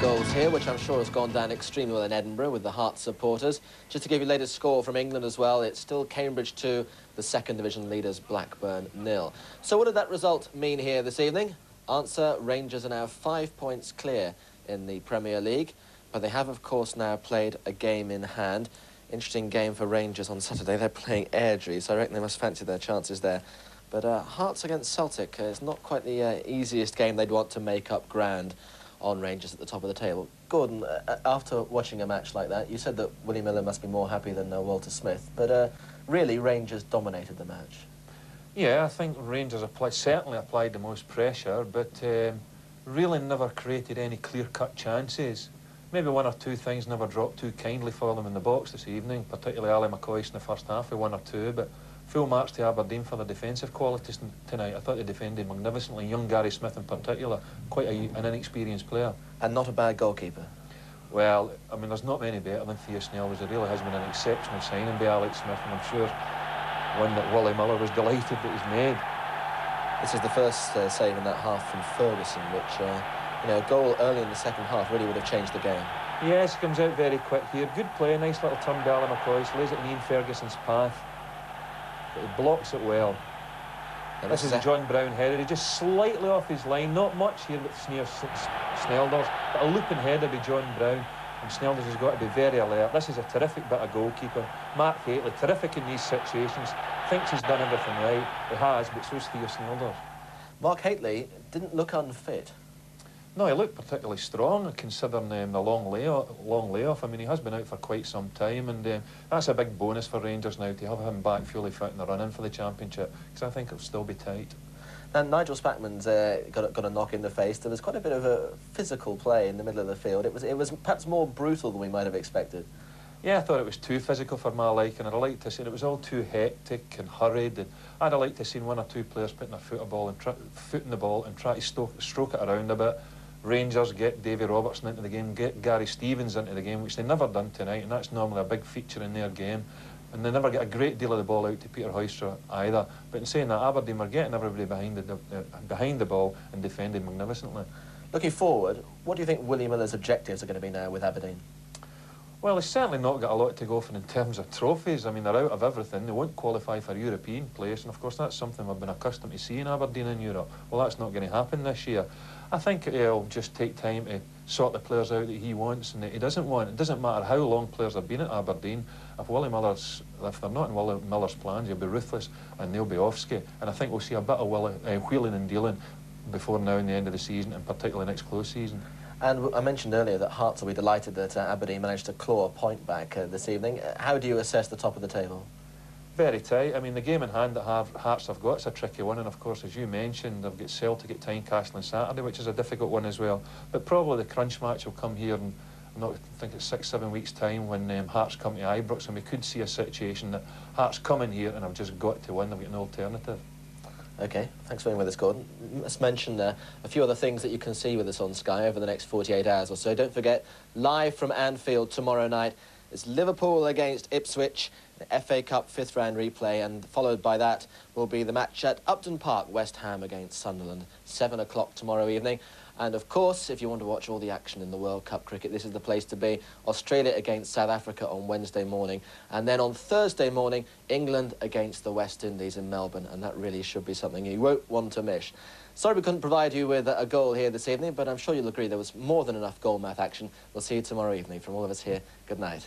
goals here, which I'm sure has gone down extremely well in Edinburgh with the Hearts supporters. Just to give you the latest score from England as well, it's still Cambridge 2, the second division leaders Blackburn 0. So what did that result mean here this evening? Answer, Rangers are now 5 points clear in the Premier League, but they have of course now played a game in hand. Interesting game for Rangers on Saturday. They're playing Airdrie, so I reckon they must fancy their chances there. But Hearts against Celtic is not quite the easiest game they'd want to make up ground on Rangers at the top of the table. Gordon, after watching a match like that, you said that Willie Miller must be more happy than Walter Smith, but really Rangers dominated the match. Yeah, I think Rangers certainly applied the most pressure, but really never created any clear-cut chances. Maybe one or two things never dropped too kindly for them in the box this evening, particularly Ali McCoist in the first half with one or two, but full marks to Aberdeen for the defensive qualities tonight. I thought they defended magnificently. Young Gary Smith in particular, quite an inexperienced player. And not a bad goalkeeper. Well, I mean, there's not many better than Theo Snell. It really has been an exceptional signing by Alex Smith, and I'm sure one that Willie Miller was delighted that he's made. This is the first save in that half from Ferguson, which, you know, a goal early in the second half really would have changed the game. Yes, he comes out very quick here. Good play, nice little turn by Ali McCoist, lays it in Ian Ferguson's path. But he blocks it well. And this is a John Brown header. He just slightly off his line, not much here with Snelders, but a looping header by John Brown. And Snelders has got to be very alert. This is a terrific bit of goalkeeper. Mark Hateley, terrific in these situations. Thinks he's done everything right. He has, but so's Theo Snelders. Mark Hateley didn't look unfit. No, he looked particularly strong, considering the long layoff. I mean, he has been out for quite some time, and that's a big bonus for Rangers now to have him back fully fit in the run-in for the Championship, because I think it'll still be tight. And Nigel Spackman's got a knock in the face. There was quite a bit of a physical play in the middle of the field. It was perhaps more brutal than we might have expected. Yeah, I thought it was too physical for my liking, and I liked to see it was all too hectic and hurried. And I'd have liked to see one or two players putting their foot in the ball and try to stroke it around a bit. Rangers get Davy Robertson into the game, get Gary Stevens into the game, which they never done tonight, and that's normally a big feature in their game. And they never get a great deal of the ball out to Peter Hoystra either. But in saying that, Aberdeen were getting everybody behind the ball and defending magnificently. Looking forward, what do you think Willie Miller's objectives are going to be now with Aberdeen? Well, they've certainly not got a lot to go for in terms of trophies. I mean, they're out of everything. They won't qualify for European place, and of course that's something we've been accustomed to seeing Aberdeen in Europe. Well, that's not going to happen this year. I think it'll just take time to sort the players out that he wants and that he doesn't want. It doesn't matter how long players have been at Aberdeen. If they're not in Willie Miller's plans, he'll be ruthless and they'll be off-ski. And I think we'll see a bit of wheeling and dealing before now and the end of the season, and particularly next close season. And I mentioned earlier that Hearts will be delighted that Aberdeen managed to claw a point back this evening. How do you assess the top of the table? Very tight. I mean, the game in hand that Hearts have got is a tricky one, and of course, as you mentioned, they've got Celtic at Tynecastle on Saturday, which is a difficult one as well. But probably the crunch match will come here in, I think it's 6-7 weeks' time when Hearts come to Ibrox, and we could see a situation that Hearts come in here and have just got to win. They've got no alternative. OK, thanks for being with us, Gordon. Let's mention a few other things that you can see with us on Sky over the next 48 hours or so. Don't forget, live from Anfield tomorrow night, it's Liverpool against Ipswich, the FA Cup 5th round replay, and followed by that will be the match at Upton Park, West Ham against Sunderland, 7 o'clock tomorrow evening. And of course, if you want to watch all the action in the World Cup cricket, this is the place to be. Australia against South Africa on Wednesday morning, and then on Thursday morning, England against the West Indies in Melbourne, and that really should be something you won't want to miss. Sorry we couldn't provide you with a goal here this evening, but I'm sure you'll agree there was more than enough goal mouth action. We'll see you tomorrow evening. From all of us here, good night.